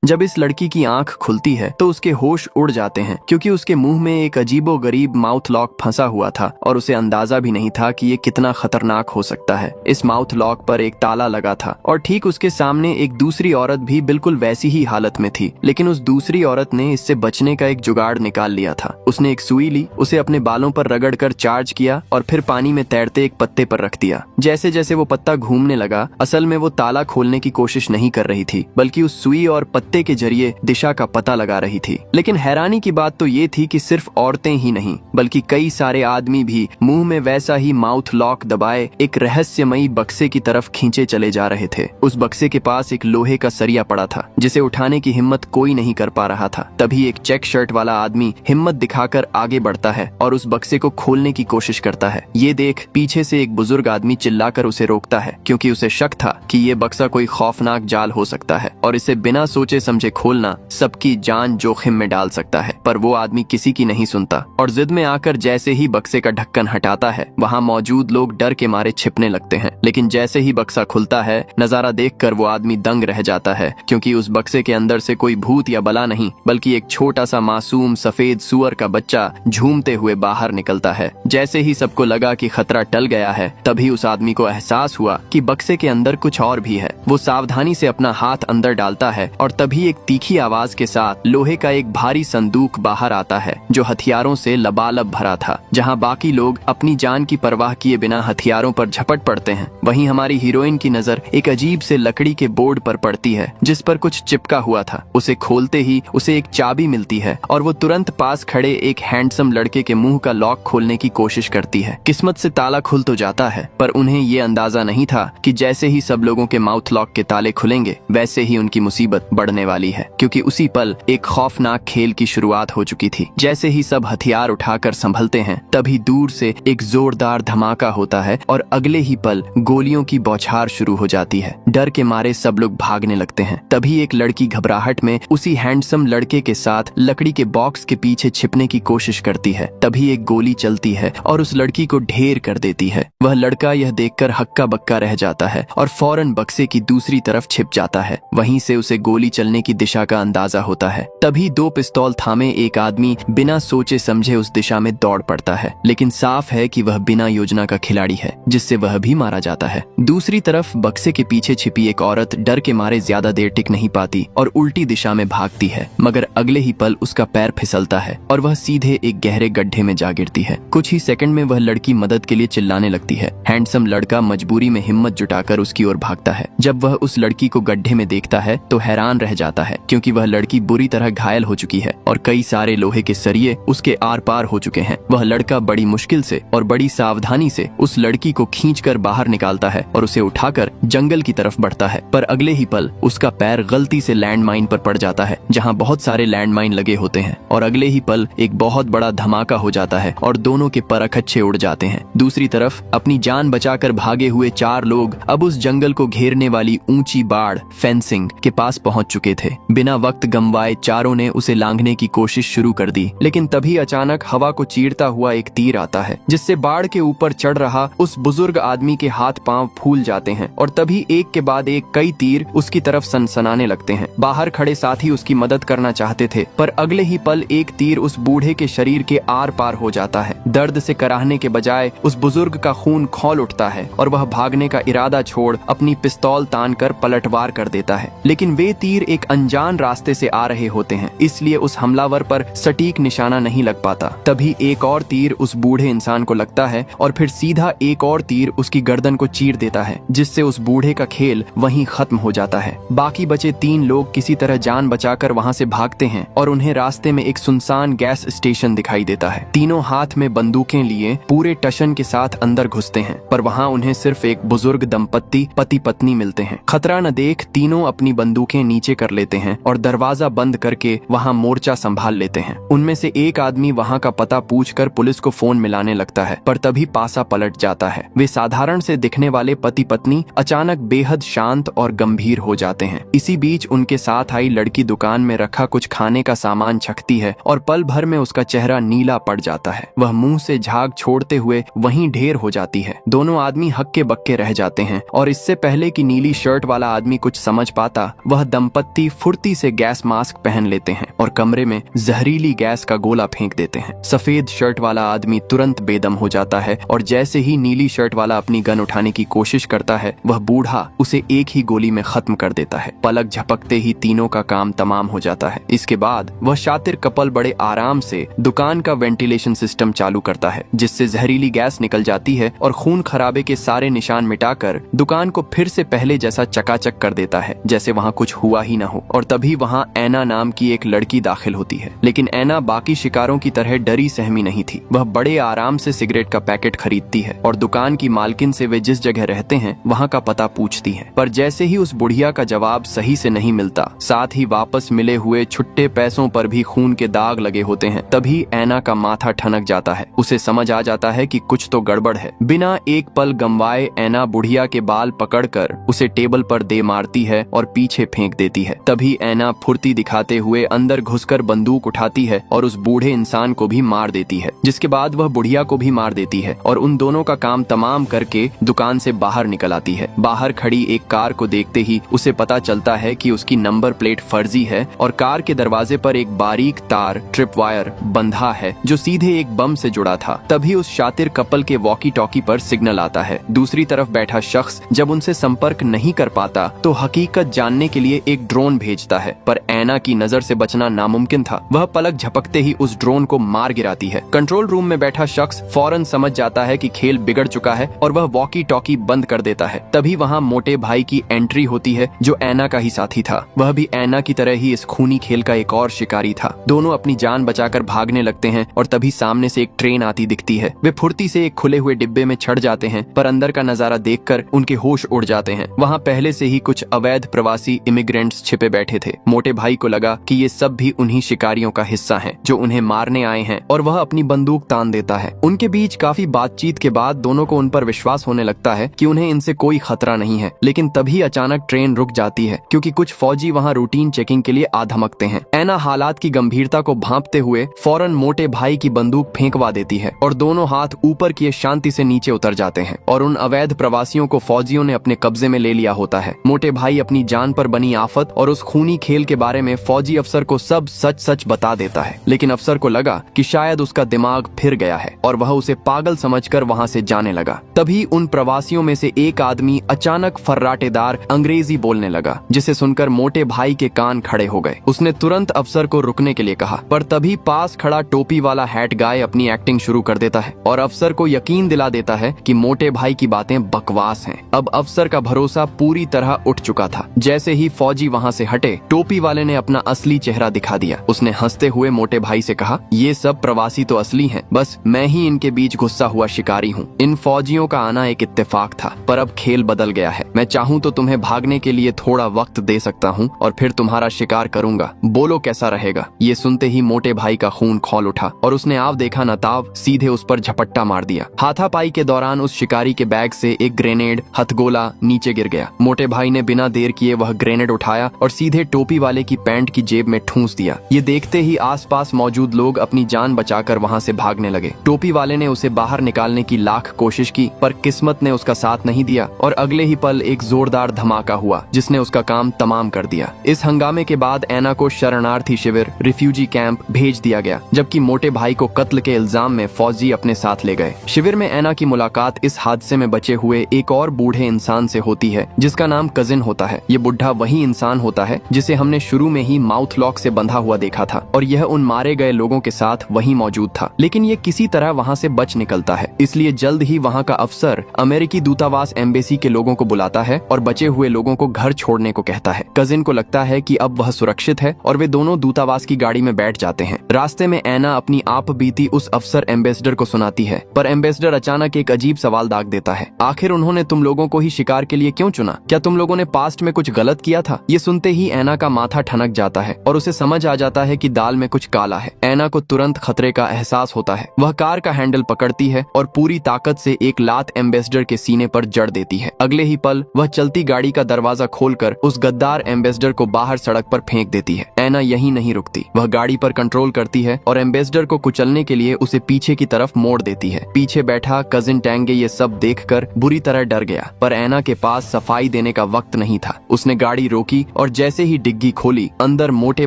जब इस लड़की की आंख खुलती है तो उसके होश उड़ जाते हैं, क्योंकि उसके मुंह में एक अजीबोगरीब माउथ लॉक फंसा हुआ था और उसे अंदाजा भी नहीं था कि ये कितना खतरनाक हो सकता है। इस माउथ लॉक पर एक ताला लगा था और ठीक उसके सामने एक दूसरी औरत भी बिल्कुल वैसी ही हालत में थी, लेकिन उस दूसरी औरत ने इससे बचने का एक जुगाड़ निकाल लिया था। उसने एक सुई ली, उसे अपने बालों पर रगड़कर चार्ज किया और फिर पानी में तैरते एक पत्ते पर रख दिया। जैसे जैसे वो पत्ता घूमने लगा, असल में वो ताला खोलने की कोशिश नहीं कर रही थी, बल्कि उस सुई और पत्ते के जरिए दिशा का पता लगा रही थी। लेकिन हैरानी की बात तो ये थी कि सिर्फ औरतें ही नहीं, बल्कि कई सारे आदमी भी मुंह में वैसा ही माउथ लॉक दबाए एक रहस्यमयी बक्से की तरफ खींचे चले जा रहे थे। उस बक्से के पास एक लोहे का सरिया पड़ा था, जिसे उठाने की हिम्मत कोई नहीं कर पा रहा था। तभी एक चेक शर्ट वाला आदमी हिम्मत दिखाकर आगे बढ़ता है और उस बक्से को खोलने की कोशिश करता है। ये देख पीछे से एक बुजुर्ग आदमी चिल्लाकर उसे रोकता है, क्योंकि उसे शक था कि ये बक्सा कोई खौफनाक जाल हो सकता है और इसे बिना सोचे समझे खोलना सबकी जान जोखिम में डाल सकता है। पर वो आदमी किसी की नहीं सुनता और जिद में आकर जैसे ही बक्से का ढक्कन हटाता है, वहाँ मौजूद लोग डर के मारे छिपने लगते हैं। लेकिन जैसे ही बक्सा खुलता है, नजारा देखकर वो आदमी दंग रह जाता है, क्योंकि उस बक्से के अंदर से कोई भूत या बला नहीं, बल्कि एक छोटा सा मासूम सफेद सुअर का बच्चा झूमते हुए बाहर निकलता है। जैसे ही सबको लगा कि खतरा टल गया है, तभी उस आदमी को एहसास हुआ कि बक्से के अंदर कुछ और भी है। वो सावधानी से अपना हाथ अंदर डालता है और तभी एक तीखी आवाज के साथ लोहे का एक भारी संदूक बाहर आता है, जो हथियारों से लबालब भरा था। जहां बाकी लोग अपनी जान की परवाह किए बिना हथियारों पर झपट पड़ते हैं, वहीं हमारी हीरोइन की नजर एक अजीब से लकड़ी के बोर्ड पर पड़ती है, जिस पर कुछ चिपका हुआ था। उसे खोलते ही उसे एक चाबी मिलती है और वो तुरंत पास खड़े एक हैंडसम लड़के के मुंह का लॉक खोलने की कोशिश करती है। किस्मत से ताला खुल तो जाता है, पर उन्हें ये अंदाजा नहीं था कि जैसे ही सब लोगों के माउथ लॉक के ताले खुलेंगे, वैसे ही उनकी मुसीबत बढ़ने वाली है, क्योंकि उसी पल एक खौफनाक खेल की शुरुआत हो चुकी थी। जैसे ही सब हथियार उठाकर संभलते हैं, तभी दूर से एक जोरदार धमाका होता है और अगले ही पल गोलियों की बौछार शुरू हो जाती है। डर के मारे सब लोग भागने लगते हैं। तभी एक लड़की घबराहट में उसी हैंडसम लड़के के साथ लकड़ी के बॉक्स के पीछे छिपने की कोशिश करती है। तभी एक गोली चलती है और उस लड़की को ढेर कर देती है। वह लड़का यह देखकर हक्का बक्का रह जाता है और फौरन बक्से की दूसरी तरफ छिप जाता है। वहीं से उसे गोली चलने की दिशा का अंदाजा होता है। तभी 2 पिस्तौल थामे एक आदमी बिना सोचे समझे उस दिशा में दौड़ पड़ता है, लेकिन साफ है कि वह बिना योजना का खिलाड़ी है, जिससे वह भी मारा जाता है। दूसरी तरफ बक्से के पीछे छिपी एक औरत डर के मारे ज्यादा देर टिक नहीं पाती और उल्टी दिशा में भागती है, मगर अगले ही पल उसका पैर फिसलता है और वह सीधे एक गहरे गड्ढे में जा गिरती है। कुछ ही सेकंड में वह लड़की मदद के लिए चिल्लाने लगती है। हैंडसम लड़का मजबूरी में हिम्मत जुटाकर उसकी ओर भागता है। जब वह उस लड़की को गड्ढे में देखता है तो हैरान रह जाता है, क्योंकि वह लड़की बुरी तरह घायल हो चुकी है और कई सारे लोहे के सरिये उसके आर पार हो चुके हैं। वह लड़का बड़ी मुश्किल से और बड़ी सावधानी से उस लड़की को खींचकर बाहर निकालता है और उसे उठाकर जंगल की तरफ बढ़ता है। पर अगले ही पल उसका पैर गलती से लैंडमाइन पर पड़ जाता है, जहां बहुत सारे लैंडमाइन लगे होते हैं, और अगले ही पल एक बहुत बड़ा धमाका हो जाता है और दोनों के पर अच्छे उड़ जाते हैं। दूसरी तरफ अपनी जान बचाकर भागे हुए 4 लोग अब उस जंगल को घेरने वाली ऊंची बाड़ फेंसिंग के पास पहुंच चुके थे। बिना वक्त गंवाए चारों ने उसे लांघने की कोशिश शुरू कर दी, लेकिन तभी अचानक हवा को चीरता हुआ एक तीर आता है, जिससे बाढ़ के ऊपर चढ़ रहा उस बुजुर्ग आदमी के हाथ पांव फूल जाते हैं और तभी एक के बाद एक कई तीर उसकी तरफ सनसनाने लगते हैं। बाहर खड़े साथी उसकी मदद करना चाहते थे, पर अगले ही पल एक तीर उस बूढ़े के शरीर के आर पार हो जाता है। दर्द से कराहने के बजाय उस बुजुर्ग का खून खौल उठता है और वह भागने का इरादा छोड़ अपनी पिस्तौल तानकर पलटवार कर देता है। लेकिन वे तीर एक अनजान रास्ते से आ रहे होते हैं, इसलिए उस हमलावर पर सटीक निशाना नहीं लग पाता। तभी एक और तीर उस बूढ़े इंसान को लगता है और फिर सीधा एक और तीर उसकी गर्दन को चीर देता है, जिससे उस बूढ़े का खेल वहीं खत्म हो जाता है। बाकी बचे 3 लोग किसी तरह जान बचाकर वहां से भागते हैं और उन्हें रास्ते में एक सुनसान गैस स्टेशन दिखाई देता है। तीनों हाथ में बंदूकें लिए पूरे टशन के साथ अंदर घुसते हैं, पर वहां उन्हें सिर्फ एक बुजुर्ग दंपत्ति पति पत्नी मिलते हैं। खतरा न देख तीनों अपनी बंदूकें नीचे कर लेते हैं और दरवाजा बंद करके वहां मोर्चा संभाल संभाल लेते हैं। उनमें से एक आदमी वहाँ का पता पूछकर पुलिस को फोन मिलाने लगता है, पर तभी पासा पलट जाता है। वे साधारण से दिखने वाले पति पत्नी अचानक बेहद शांत और गंभीर हो जाते हैं। इसी बीच उनके साथ आई लड़की दुकान में रखा कुछ खाने का सामान छकती है और पल भर में उसका चेहरा नीला पड़ जाता है। वह मुंह से झाग छोड़ते हुए वहीं ढेर हो जाती है। दोनों आदमी हक्के बक्के रह जाते हैं और इससे पहले कि नीली शर्ट वाला आदमी कुछ समझ पाता, वह दंपत्ति फुर्ती से गैस मास्क पहन लेते हैं और कमरे में जहरीली गैस का गोला फेंक देते हैं। सफेद शर्ट वाला आदमी तुरंत बेदम हो जाता है और जैसे ही नीली शर्ट वाला अपनी गन उठाने की कोशिश करता है, वह बूढ़ा उसे एक ही गोली में खत्म कर देता है। पलक झपकते ही तीनों का काम तमाम हो जाता है। इसके बाद वह शातिर कपल बड़े आराम से दुकान का वेंटिलेशन सिस्टम चालू करता है, जिससे जहरीली गैस निकल जाती है और खून खराबे के सारे निशान मिटाकर दुकान को फिर से पहले जैसा चकाचक कर देता है, जैसे वहाँ कुछ हुआ ही न हो। और तभी वहाँ ऐना नाम की एक लड़की दाखिल होती है। लेकिन ऐना बाकी शिकारों की तरह डरी सहमी नहीं थी। वह बड़े आराम से सिगरेट का पैकेट खरीदती है और दुकान की मालकिन से वे जिस जगह रहते हैं वहाँ का पता पूछती है। पर जैसे ही उस बुढ़िया का जवाब सही से नहीं मिलता, साथ ही वापस मिले हुए छुट्टे पैसों पर भी खून के दाग लगे होते हैं, तभी ऐना का माथा ठनक जाता है। उसे समझ आ जाता है कि कुछ तो गड़बड़ है। बिना एक पल गंवाए ऐना बुढ़िया के बाल पकड़कर उसे टेबल पर दे मारती है और पीछे फेंक देती है। तभी ऐना फुर्ती दिखाते हुए अंदर घुसकर बंदूक उठाती है और उस बूढ़े इंसान को भी मार देती है, जिसके बाद वह बुढ़िया को भी मार देती है और उन दोनों का काम तमाम करके दुकान से बाहर निकल आती है। बाहर खड़ी एक कार को देखते ही उसे पता चलता है कि उसकी नंबर प्लेट फर्जी है और कार के दरवाजे पर एक बारीक तार ट्रिप वायर बंधा है जो सीधे एक बम से जुड़ा था। तभी उस शातिर कपल के वॉकी टॉकी पर सिग्नल आता है। दूसरी तरफ बैठा शख्स जब उनसे संपर्क नहीं कर पाता तो हकीकत जानने के लिए एक ड्रोन भेजता है, पर ऐना की नजर से बचना नामुमकिन था। वह पलक झपकते ही उस ड्रोन को मार गिराती है। कंट्रोल रूम में बैठा शख्स फौरन समझ जाता है कि खेल बिगड़ चुका है और वह वॉकी टॉकी बंद कर देता है। तभी वहाँ मोटे भाई की एंट्री होती है जो ऐना का ही साथी था। वह भी ऐना की तरह ही इस खूनी खेल का एक और शिकारी था। दोनों अपनी जान बचाकर भागने लगते हैं और तभी सामने से एक ट्रेन आती दिखती है। वे फुर्ती से एक खुले हुए डिब्बे में चढ़ जाते हैं, पर अंदर का नजारा देखकर उनके होश उड़ जाते हैं। वहाँ पहले से ही कुछ अवैध प्रवासी इमिग्रेंट्स छिपे बैठे थे। मोटे भाई को लगा कि ये सब भी उन्हीं शिकारियों का हिस्सा हैं जो उन्हें मारने आए हैं और वह अपनी बंदूक तान देता है। उनके बीच काफी बातचीत के बाद दोनों को उन पर विश्वास होने लगता है कि उन्हें इनसे कोई खतरा नहीं है। लेकिन तभी अचानक ट्रेन रुक जाती है क्योंकि कुछ फौजी वहाँ रूटीन चेकिंग के लिए आ धमकते हैं। ऐना हालात की गंभीरता को भांपते हुए फौरन मोटे भाई की बंदूक फेंकवा देती है और दोनों हाथ ऊपर किए शांति से नीचे उतर जाते हैं और उन अवैध प्रवासियों को फौजियों ने अपने कब्जे में ले लिया होता है। मोटे भाई अपनी जान पर बनी आफत और उस खूनी खेल के बारे में फौजी अफसर को सब सच सच बता देता है। लेकिन अफसर को लगा कि शायद उसका दिमाग फिर गया है और वह उसे पागल समझकर वहाँ से जाने लगा। तभी उन प्रवासियों में से एक आदमी अचानक फर्राटेदार अंग्रेजी बोलने लगा, जिसे सुनकर मोटे भाई के कान खड़े हो गए। उसने तुरंत अफसर को रुकने के लिए कहा, पर तभी पास खड़ा टोपी वाला हैट गाय अपनी एक्टिंग शुरू कर देता है और अफसर को यकीन दिला देता है कि मोटे भाई की बातें बकवास हैं। अब अफसर का भरोसा पूरी तरह उठ चुका था। जैसे ही फौजी वहाँ से हटे, टोपी वाले ने अपना असली चेहरा दिखा दिया। उसने हंसते हुए मोटे भाई से कहा, ये सब प्रवासी तो असली हैं, बस मैं ही इनके बीच घुसा हुआ शिकारी हूँ। इन फौजियों का आना एक इत्तेफाक था, पर अब खेल बदल गया है। मैं चाहूँ तो तुम्हें भागने के लिए थोड़ा वक्त दे सकता हूँ और फिर तुम्हारा शिकार करूंगा। बोलो कैसा रहेगा? ये सुनते ही मोटे भाई का खून खौल उठा और उसने आव देखा न ताव सीधे उस पर झपट्टा मार दिया। हाथापाई के दौरान उस शिकारी के बैग से एक ग्रेनेड हथगोला नीचे गिर गया। मोटे भाई ने बिना देर किए वह ग्रेनेड उठाया और सीधे टोपी वाले की पैंट की जेब में ठूंस दिया। ये देखते ही आसपास मौजूद लोग अपनी जान बचाकर वहां से भागने लगे। टोपी वाले ने उसे बाहर निकालने की लाख कोशिश की, पर किस्मत ने उसका साथ नहीं दिया और अगले ही पल एक जोरदार धमाका हुआ जिसने उसका काम तमाम कर दिया। इस हंगामे के बाद ऐना को शरणार्थी शिविर रिफ्यूजी कैंप भेज दिया गया, जबकि मोटे भाई को कत्ल के इल्जाम में फौजी अपने साथ ले गए। शिविर में ऐना की मुलाकात इस हादसे में बचे हुए एक और बूढ़े इंसान से होती है जिसका नाम कजिन होता है। ये बुढ़ा वही इंसान होता है जिसे हमने शुरू में ही माउथ लॉक से बंधा हुआ देखा था और यह उन मारे गए लोगों के साथ वहीं मौजूद था। लेकिन ये किसी तरह वहाँ से बच निकलता है, इसलिए जल्द ही वहाँ का अफसर अमेरिकी दूतावास एम्बेसी के लोगों को बुलाता है और बचे हुए लोगों को घर छोड़ने को कहता है। कजिन को लगता है कि अब वह सुरक्षित है और वे दोनों दूतावास की गाड़ी में बैठ जाते हैं। रास्ते में ऐना अपनी आप बीती उस अफसर एम्बेसडर को सुनाती है, पर एम्बेसडर अचानक एक अजीब सवाल दाग देता है, आखिर उन्होंने तुम लोगों को ही शिकार के लिए क्यों चुना? क्या तुम लोगों ने पास्ट में कुछ गलत किया था? ये सुनते ही ऐना का माथा ठनक जाता है और उसे समझ आ जाता है है कि दाल में कुछ काला है। ऐना को तुरंत खतरे का एहसास होता है। वह कार का हैंडल पकड़ती है और पूरी ताकत से एक लात एम्बेसडर के सीने पर जड़ देती है। अगले ही पल वह चलती गाड़ी का दरवाजा खोलकर उस गद्दार एम्बेसडर को बाहर सड़क पर फेंक देती है। ऐना यहीं नहीं रुकती, वह गाड़ी पर कंट्रोल करती है और एम्बेसडर को कुचलने के लिए उसे पीछे की तरफ मोड़ देती है। पीछे बैठा कजिन टेंगे ये सब देखकर बुरी तरह डर गया, पर ऐना के पास सफाई देने का वक्त नहीं था। उसने गाड़ी रोकी और जैसे ही डिग्गी खोली, अंदर मोटे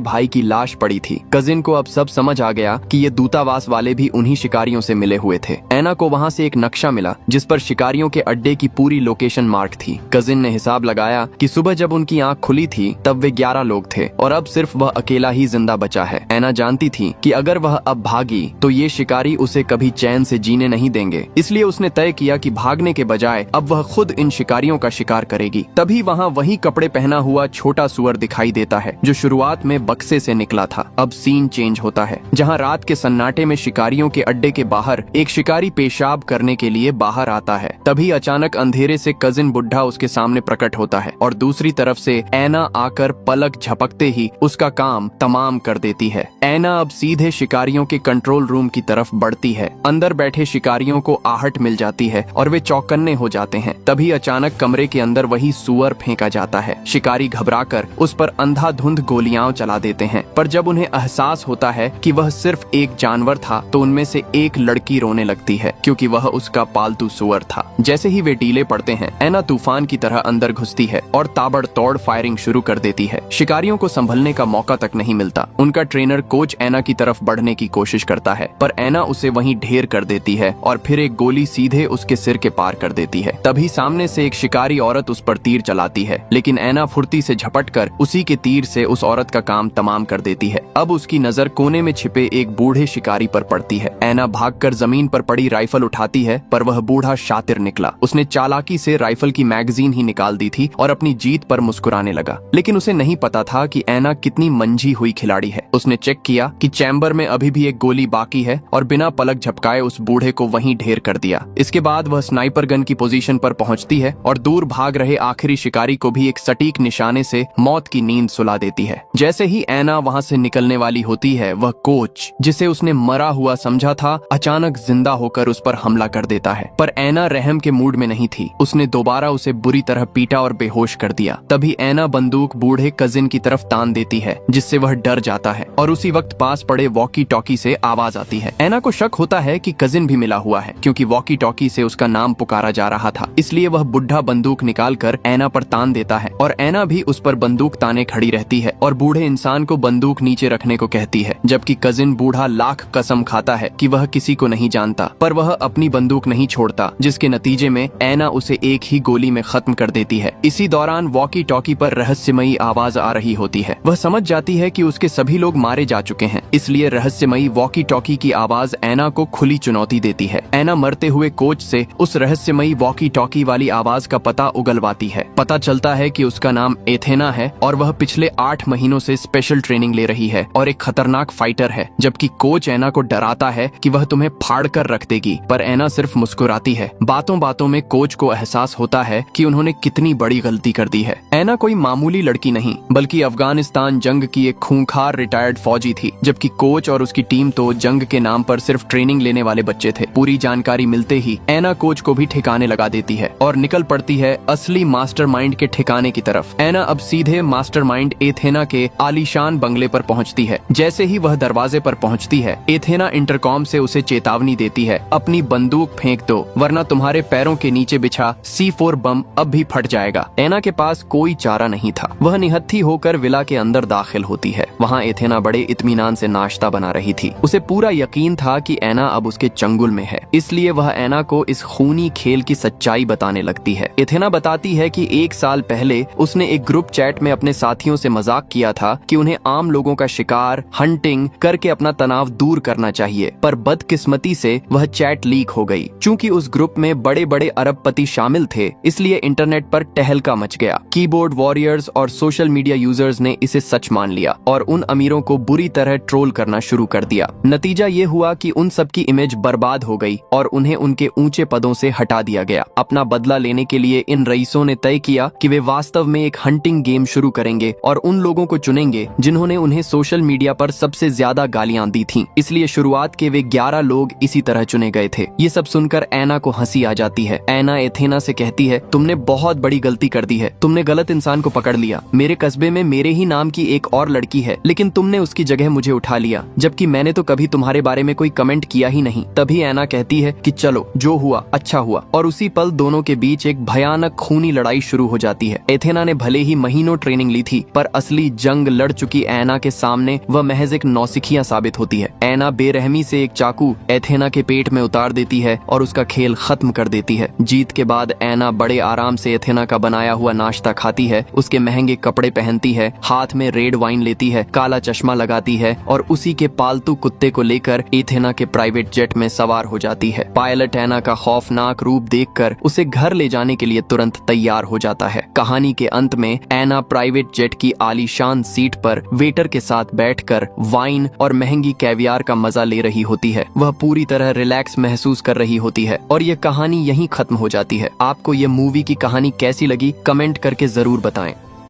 भाई की लाश पड़ी थी। कजिन को अब सब समझ आ गया कि ये दूतावास वाले भी उन्हीं शिकारियों से मिले हुए थे। ऐना को वहाँ से एक नक्शा मिला जिस पर शिकारियों के अड्डे की पूरी लोकेशन मार्क थी। कजिन ने हिसाब लगाया कि सुबह जब उनकी आंख खुली थी तब वे 11 लोग थे और अब सिर्फ वह अकेला ही जिंदा बचा है। ऐना जानती थी कि अगर वह अब भागी तो ये शिकारी उसे कभी चैन से जीने नहीं देंगे, इसलिए उसने तय किया कि भागने के बजाय अब वह खुद इन शिकारियों का शिकार करेगी। तभी वहाँ वही कपड़े पहना हुआ छोटा सुअर दिखाई देता है जो शुरुआत में बक्से से निकला था। अब सीन चेंज होता है, जहाँ रात के सन्नाटे में शिकारियों के अड्डे के बाहर एक शिकारी पेशाब करने के लिए बाहर आता है। तभी अचानक अंधेरे से कजिन बुढ़ा उसके सामने प्रकट होता है और दूसरी तरफ से ऐना आकर पलक झपकते ही उसका काम तमाम कर देती है। ऐना अब सीधे शिकारियों के कंट्रोल रूम की तरफ बढ़ती है। अंदर बैठे शिकारियों को आहट मिल जाती है और वे चौकन्ने हो जाते हैं। तभी अचानक कमरे के अंदर वही सुअर फेंका जाता है। शिकारी घबराकर उस पर अंधाधुंध गोलियां चला देते हैं, पर जब उन्हें एहसास होता है कि वह सिर्फ एक जानवर था तो उनमें से एक लड़की रोने लगती है क्योंकि वह उसका पालतू सुअर था। जैसे ही वे डीले पड़ते हैं, ऐना तूफान की तरह अंदर घुसती है और ताबड़तोड़ फायरिंग शुरू कर देती है। शिकारियों को संभलने का मौका तक नहीं मिलता। उनका ट्रेनर कोच ऐना की तरफ बढ़ने की कोशिश करता है, पर ऐना उसे वहीं ढेर कर देती है और फिर एक गोली सीधे उसके सिर के पार कर देती है। तभी सामने से एक शिकारी औरत उस पर तीर चलाती है, लेकिन ऐना फुर्ती से झपटकर उसी के तीर से उस औरत का काम तमाम कर देती है। अब उसकी नजर कोने में छिपे एक बूढ़े शिकारी पर पड़ती है। ऐना भागकर जमीन पर पड़ी राइफल उठाती है, पर वह बूढ़ा शातिर निकला। उसने चालाकी से राइफल की मैगजीन ही निकाल दी थी और अपनी जीत पर मुस्कुराने लगा, लेकिन उसे नहीं पता था कि ऐना कितनी मंझी हुई खिलाड़ी है। उसने चेक किया कि चैम्बर में अभी भी एक गोली बाकी है और बिना पलक झपकाए उस बूढ़े को वहीं ढेर कर दिया। इसके बाद वह स्नाइपर गन की पोजीशन पर पहुंचती है और दूर भाग रहे आखिरी शिकारी को भी एक सटीक निशाने से मौत की नींद सुला देती है। जैसे ही ऐना वहां से निकलने वाली होती है, वह कोच जिसे उसने मरा हुआ समझा था अचानक जिंदा होकर उस पर हमला कर देता है। पर ऐना रहम के मूड में नहीं थी। उसने दोबारा उसे बुरी तरह पीटा और बेहोश कर दिया। तभी ऐना बंदूक बूढ़े कजिन की तरफ तान देती है, जिससे वह डर जाता है और उसी वक्त पास पड़े वॉकी टॉकी से आवाज आती है। ऐना को शक होता है कि कजिन भी मिला हुआ है, क्योंकि वॉकी टॉकी से उसका नाम पुकारा जा रहा था। इसलिए वह बुढ़ा बंदूक निकालकर ऐना पर तान देता है और ऐना भी उस पर बंदूक ताने खड़ी रहती है और बूढ़े इंसान को बंदूक नीचे रखने को कहती है, जबकि कजिन बूढ़ा लाख कसम खाता है कि वह किसी को नहीं जानता, पर वह अपनी बंदूक नहीं छोड़ता, जिसके नतीजे में ऐना उसे एक ही गोली में खत्म कर देती है। इसी दौरान वॉकी टॉकी पर रहस्यमयी आवाज आ रही होती है। वह समझ जाती है कि उसके सभी लोग मारे जा चुके हैं, इसलिए रहस्यमयी वॉकी टॉकी की आवाज ऐना को खुली चुनौती देती है। ऐना मरते हुए कोच से उस रहस्यमयी वॉकी टॉकी वाली आवाज का पता उगलवाती है। पता चलता है कि उसका नाम एथेना है और वह पिछले 8 महीनों से स्पेशल ट्रेनिंग ले रही है और एक खतरनाक फाइटर है, जबकि कोच ऐना को डराता है कि वह तुम्हें फाड़ कर रख देगी, पर ऐना सिर्फ मुस्कुराती है। बातों बातों में कोच को एहसास होता है कि उन्होंने कितनी बड़ी गलती कर दी है। ऐना कोई मामूली लड़की नहीं, बल्कि अफगानिस्तान जंग की एक खूंखार रिटायर्ड फौजी थी, जबकि कोच और उसकी टीम तो जंग के नाम पर सिर्फ ट्रेनिंग लेने वाले बच्चे थे। पूरी जानकारी मिलते ही ऐना कोच को भी ठिकाने लगा देती है और निकल पड़ती है असली मास्टरमाइंड के ठिकाने की तरफ। ऐना अब सीधे मास्टरमाइंड एथेना के आलीशान बंगले पर पहुंचती है। जैसे ही वह दरवाजे पर पहुंचती है, एथेना इंटरकॉम से उसे चेतावनी देती है, अपनी बंदूक फेंक दो वरना तुम्हारे पैरों के नीचे बिछा C4 बम अब भी फट जाएगा। ऐना के पास कोई चारा नहीं था। वह निहत्थी होकर विला के अंदर दाखिल होती है। वहाँ एथेना बड़े इत्मीनान से नाश्ता बना रही थी। उसे पूरा यकीन था कि ऐना अब उसके चंगुल में है, इसलिए वह ऐना को इस खूनी खेल की सच्चाई बताने लगती है। एथेना बताती है कि 1 साल पहले उसने एक ग्रुप चैट में अपने साथियों से मजाक किया था कि उन्हें आम लोगों का शिकार, हंटिंग करके अपना तनाव दूर करना चाहिए, पर बदकिस्मती से वह चैट लीक हो गई। चूंकि उस ग्रुप में बड़े बड़े अरबपति शामिल थे, इसलिए इंटरनेट पर टहलका मच गया। कीबोर्ड वॉरियर्स और सोशल मीडिया यूजर्स ने इसे सच मान लिया और उन अमीरों को बुरी तरह ट्रोल करना शुरू कर दिया। नतीजा ये हुआ कि उन सब की इमेज बर्बाद हो गई और उन्हें उनके ऊंचे पदों से हटा दिया गया। अपना बदला लेने के लिए इन रईसों ने तय किया कि वे वास्तव में एक हंटिंग गेम शुरू करेंगे और उन लोगों को चुनेंगे जिन्होंने उन्हें सोशल मीडिया पर सबसे ज्यादा गालियां दी थीं। इसलिए शुरुआत के वे 11 लोग इसी तरह चुने गए थे। ये सब सुनकर ऐना को हंसी आ जाती है। ऐना एथेना से कहती है, तुमने बहुत बड़ी गलती कर दी है, तुमने गलत इंसान को पकड़ लिया। मेरे कस्बे में मेरे ही नाम की एक और लड़की है, लेकिन तुमने उसकी जगह मुझे उठा लिया, जबकि मैंने तो कभी तुम्हारे बारे में कोई कमेंट किया ही नहीं। तभी ऐना कहती है कि चलो जो हुआ अच्छा हुआ, और उसी पल दोनों के बीच एक भयानक खूनी लड़ाई शुरू हो जाती है। एथेना ने भले ही महीनों ट्रेनिंग ली थी, पर असली जंग लड़ चुकी ऐना के सामने वह महज एक नौसिखिया साबित होती है। ऐना बेरहमी से एक चाकू एथेना के पेट में उतार देती है और उसका खेल खत्म कर देती है। जीत के बाद ऐना बड़े आराम से एथेना का बनाया हुआ नाश्ता खाती है, उसके महंगे कपड़े पहनती है, हाथ में रेड वाइन लेती है, काला चश्मा लगाती है और उसी के पालतू कुत्ते को लेकर एथेना के प्राइवेट जेट में सवार हो जाती है। पायलट ऐना का खौफनाक रूप देखकर उसे घर ले जाने के लिए तुरंत तैयार हो जाता है। कहानी के अंत में ऐना प्राइवेट जेट की आलीशान सीट पर वेटर के साथ बैठकर वाइन और महंगी कैवियार का मजा ले रही होती है। वह पूरी तरह रिलैक्स महसूस कर रही होती है और यह कहानी यहीं खत्म हो जाती है। आपको यह मूवी की कहानी कैसी लगी कमेंट करके जरूर बताएं।